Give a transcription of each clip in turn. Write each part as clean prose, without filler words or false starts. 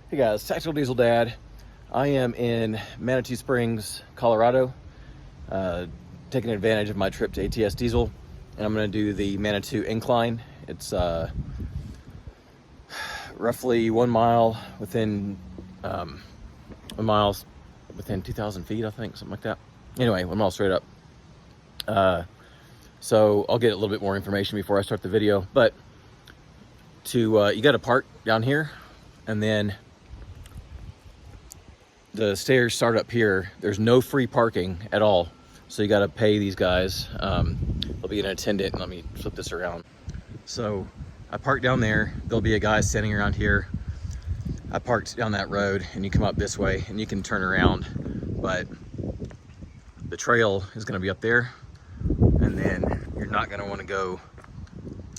Hey guys, Tactical Diesel Dad. I am in Manitou Springs, Colorado, taking advantage of my trip to ATS Diesel, and I'm going to do the Manitou Incline. It's roughly 1 mile within 1 mile within 2,000 feet, I think, something like that. Anyway, 1 mile straight up. So I'll get a little bit more information before I start the video, but you got to park down here, and then the stairs start up here. There's no free parking at all, so you got to pay these guys. There'll be an attendant, and let me flip this around. So I parked down there. There'll be a guy standing around here. I parked down that road, and you come up this way and you can turn around, but the trail is going to be up there, and then you're not going to want to go.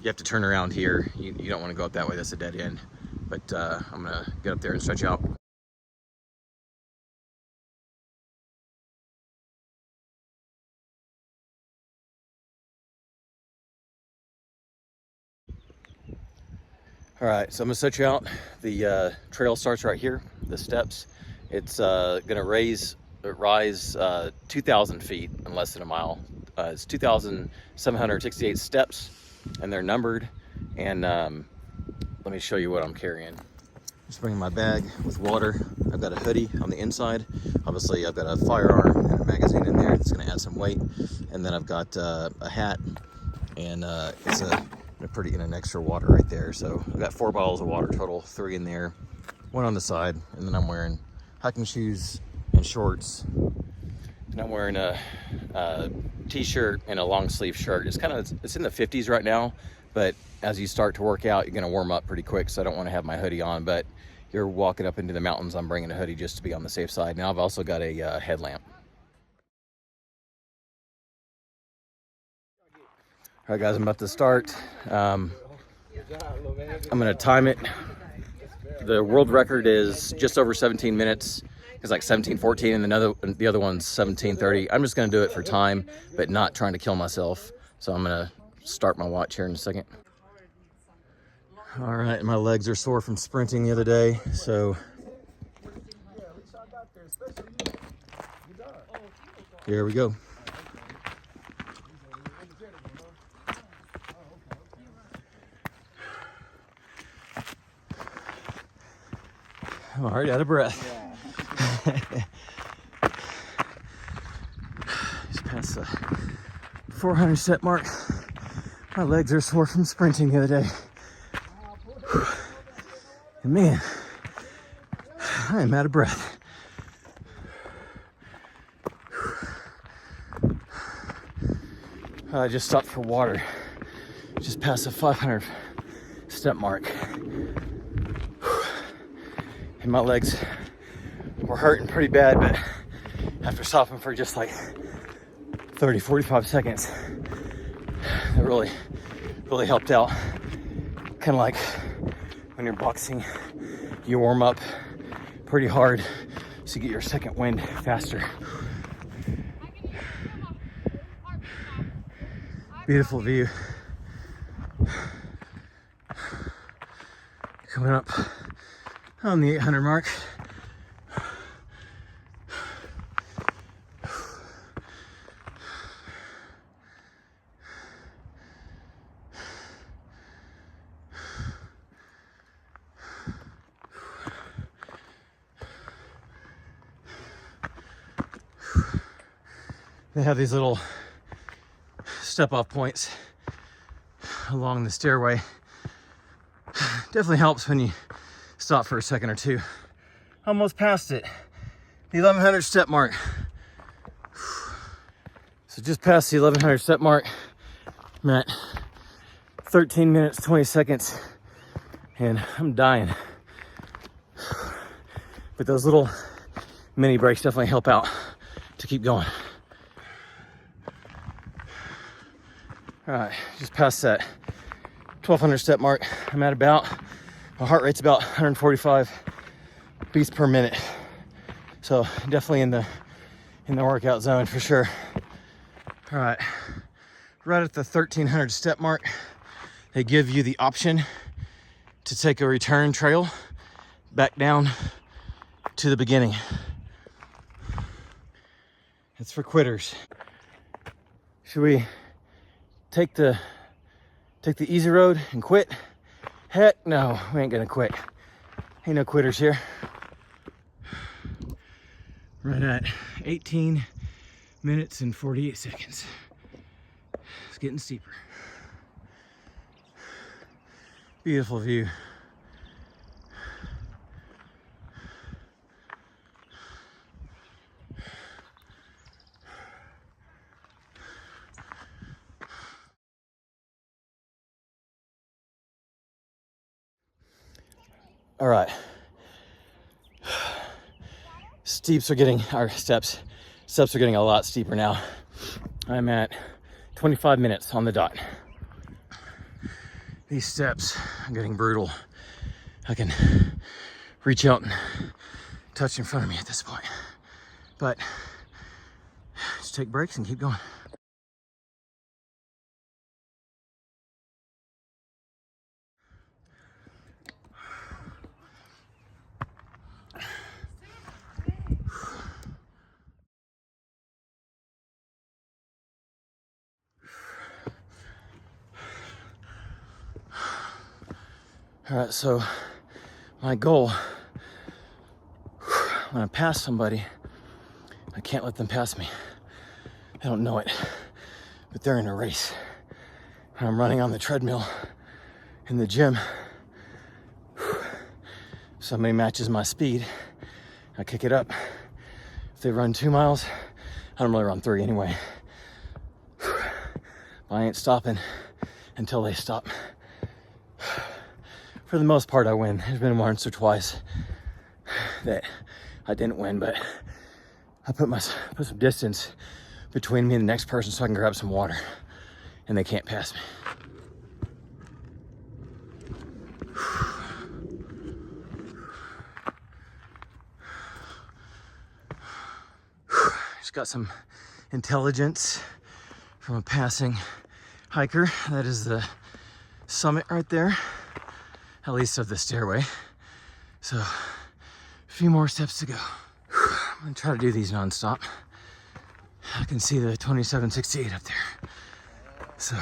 You have to turn around here. You don't want to go up that way. That's a dead end. But I'm going to get up there and stretch out. All right, so I'm gonna set you out. The trail starts right here, the steps. It's gonna rise 2,000 feet in less than a mile. It's 2,768 steps, and they're numbered. And let me show you what I'm carrying. Just bringing my bag with water. I've got a hoodie on the inside. Obviously, I've got a firearm and a magazine in there. It's gonna add some weight. And then I've got a hat, and it's in an extra water right there. So I've got 4 bottles of water total, 3 in there, 1 on the side, and then I'm wearing hiking shoes and shorts, and I'm wearing a t-shirt and a long sleeve shirt. It's in the 50s right now, but as you start to work out, you're going to warm up pretty quick, so I don't want to have my hoodie on. But you're walking up into the mountains, I'm bringing a hoodie just to be on the safe side. Now I've also got a headlamp. All right, guys, I'm about to start. I'm gonna time it. The world record is just over 17 minutes. It's like 17:14, and the other one's 17:30. I'm just gonna do it for time, but not trying to kill myself. So I'm gonna start my watch here in a second. All right, my legs are sore from sprinting the other day, so here we go. I'm already out of breath. Yeah. Just past the 400 step mark. My legs are sore from sprinting the other day. And man, I am out of breath. I just stopped for water. Just past the 500 step mark. And my legs were hurting pretty bad, but after stopping for just like 30, 45 seconds, it really helped out. Kind of like when you're boxing, you warm up pretty hard so you get your second wind faster. Beautiful view. Coming up on the 800 mark. They have these little step-off points along the stairway. Definitely helps when you stop for a second or two. Almost past it. The 1,100 step mark. So just past the 1,100 step mark. I'm at 13 minutes, 20 seconds, and I'm dying. But those little mini breaks definitely help out to keep going. All right, just past that 1,200 step mark. I'm at my heart rate's about 145 beats per minute. So definitely in the workout zone for sure. All right, right at the 1,300 step mark, they give you the option to take a return trail back down to the beginning. It's for quitters. Should we take the easy road and quit? Heck no, we ain't gonna quit. Ain't no quitters here. Right at 18 minutes and 48 seconds. It's getting steeper. Beautiful view. All right. Steps are getting a lot steeper now. I'm at 25 minutes on the dot. These steps are getting brutal. I can reach out and touch in front of me at this point. But just take breaks and keep going. All right, so my goal, when I pass somebody, I can't let them pass me. They don't know it, but they're in a race. When I'm running on the treadmill in the gym, somebody matches my speed, I kick it up. If they run 2 miles, I don't really run 3 anyway. I ain't stopping until they stop. For the most part, I win. There's been once or twice that I didn't win, but I put some distance between me and the next person so I can grab some water, and they can't pass me. Just got some intelligence from a passing hiker. That is the summit right there, at least of the stairway. So a few more steps to go. I'm gonna try to do these nonstop. I can see the 2768 up there. So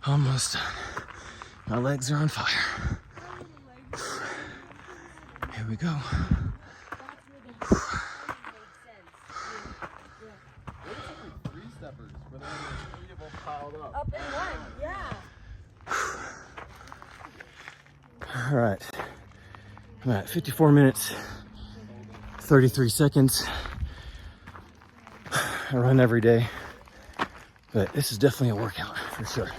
almost done. My legs are on fire. Here we go. Up in one, yeah. All right, I'm at 54 minutes, 33 seconds. I run every day, but this is definitely a workout for sure.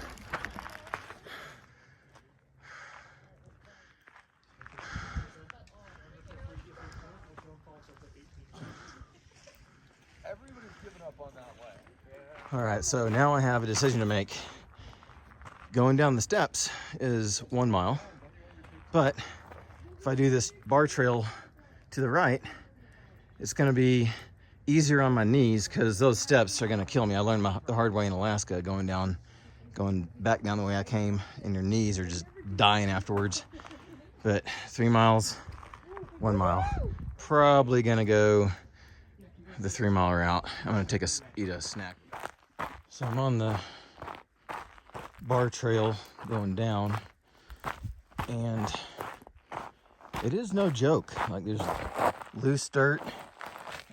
All right, so now I have a decision to make. Going down the steps is 1 mile, but if I do this bar trail to the right, it's gonna be easier on my knees because those steps are gonna kill me. I learned the hard way in Alaska, going back down the way I came, and your knees are just dying afterwards. But 3 miles, 1 mile. Probably gonna go the 3 mile route. I'm gonna eat a snack. So I'm on the bar trail going down, and it is no joke. Like, there's loose dirt.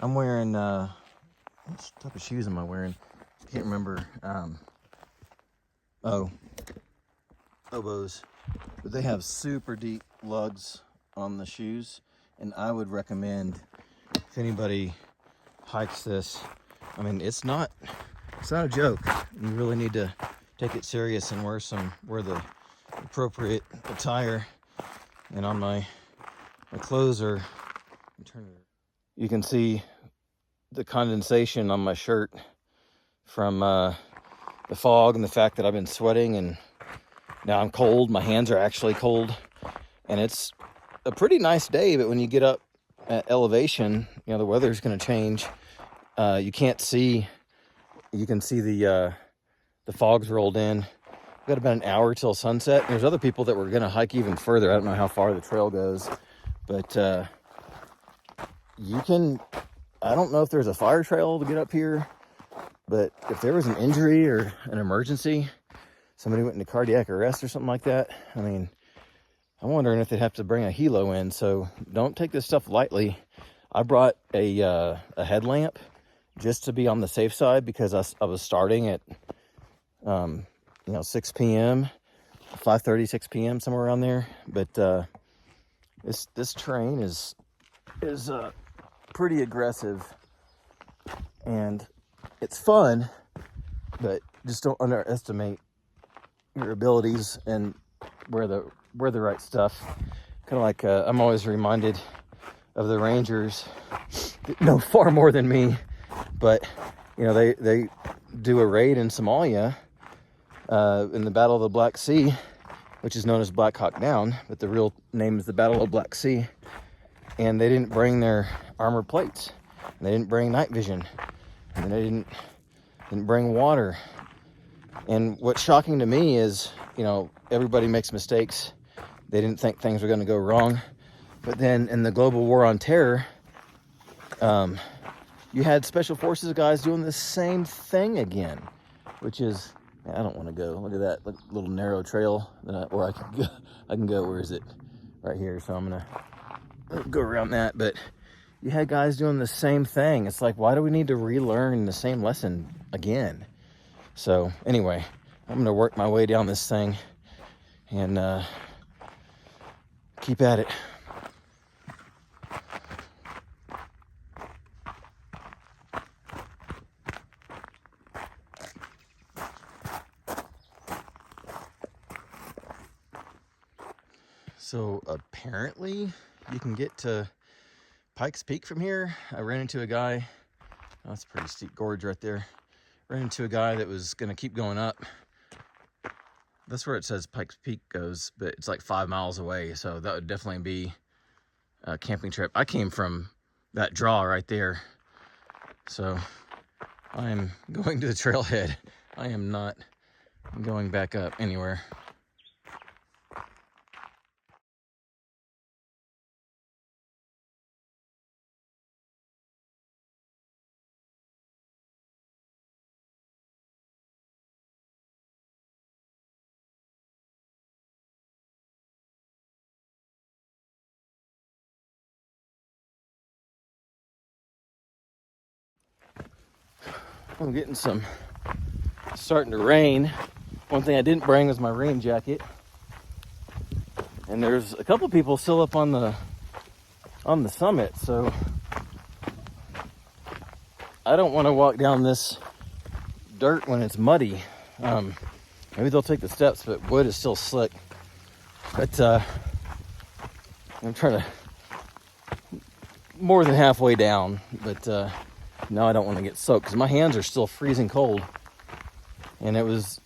I'm wearing what type of shoes am I wearing? I can't remember. Oboes, but they have super deep lugs on the shoes, and I would recommend, if anybody hikes this, I mean, it's not a joke. You really need to take it serious and wear the appropriate attire. And on my clothes are, you can see the condensation on my shirt from the fog and the fact that I've been sweating, and now I'm cold. My hands are actually cold, and it's a pretty nice day, but when you get up at elevation, you know, the weather's going to change. You can see the fog's rolled in. We've got about an hour till sunset. There's other people that were going to hike even further. I don't know how far the trail goes, But you can, I don't know if there's a fire trail to get up here, but if there was an injury or an emergency, somebody went into cardiac arrest or something like that, I mean, I'm wondering if they'd have to bring a helo in. So don't take this stuff lightly. I brought a headlamp just to be on the safe side, because I was starting at 6 p.m., 5:30, 6 p.m., somewhere around there. But this terrain is pretty aggressive, and it's fun, but just don't underestimate your abilities and wear the right stuff. Kind of like I'm always reminded of the Rangers that know far more than me, but they do a raid in Somalia in the Battle of the Black Sea, which is known as Black Hawk Down, but the real name is the Battle of Black Sea. And they didn't bring their armor plates, and they didn't bring night vision, and they didn't bring water. And what's shocking to me is, everybody makes mistakes. They didn't think things were going to go wrong. But then in the global war on terror, you had special forces guys doing the same thing again, which is, I don't want to go. Look at that little narrow trail where I can go. Where is it? Right here. So I'm going to go around that. But you had guys doing the same thing. It's like, why do we need to relearn the same lesson again? So anyway, I'm going to work my way down this thing and keep at it. So apparently you can get to Pikes Peak from here. I ran into a guy. Oh, that's a pretty steep gorge right there. Ran into a guy that was going to keep going up. That's where it says Pikes Peak goes, but it's like 5 miles away. So that would definitely be a camping trip. I came from that draw right there. So I'm going to the trailhead. I am not going back up anywhere. I'm getting starting to rain. One thing I didn't bring was my rain jacket. And there's a couple people still up on the summit, so I don't want to walk down this dirt when it's muddy. Maybe they'll take the steps, but wood is still slick. But I'm trying to more than halfway down, but now I don't want to get soaked because my hands are still freezing cold. And it's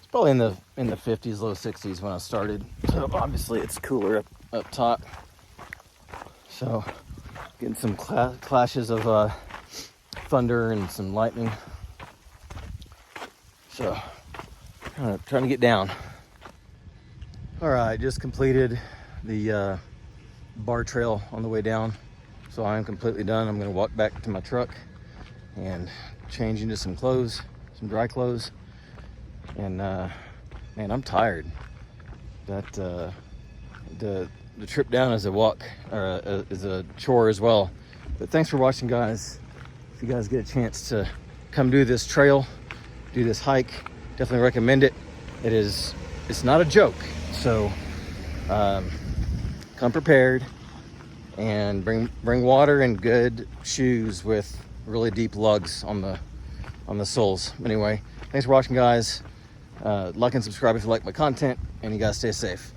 probably in the 50s, low 60s when I started. So obviously it's cooler up top. So getting some clashes of thunder and some lightning. So trying to get down. All right, just completed the bar trail on the way down. So I am completely done. I'm gonna walk back to my truck and change into some clothes, some dry clothes. And man, I'm tired. That the trip down is a walk, or is a chore as well. But thanks for watching, guys. If you guys get a chance to come do this trail, do this hike, definitely recommend it. It's not a joke. So come prepared and bring water and good shoes with really deep lugs on the soles. Anyway, thanks for watching, guys. Like and subscribe if you like my content, and you guys stay safe.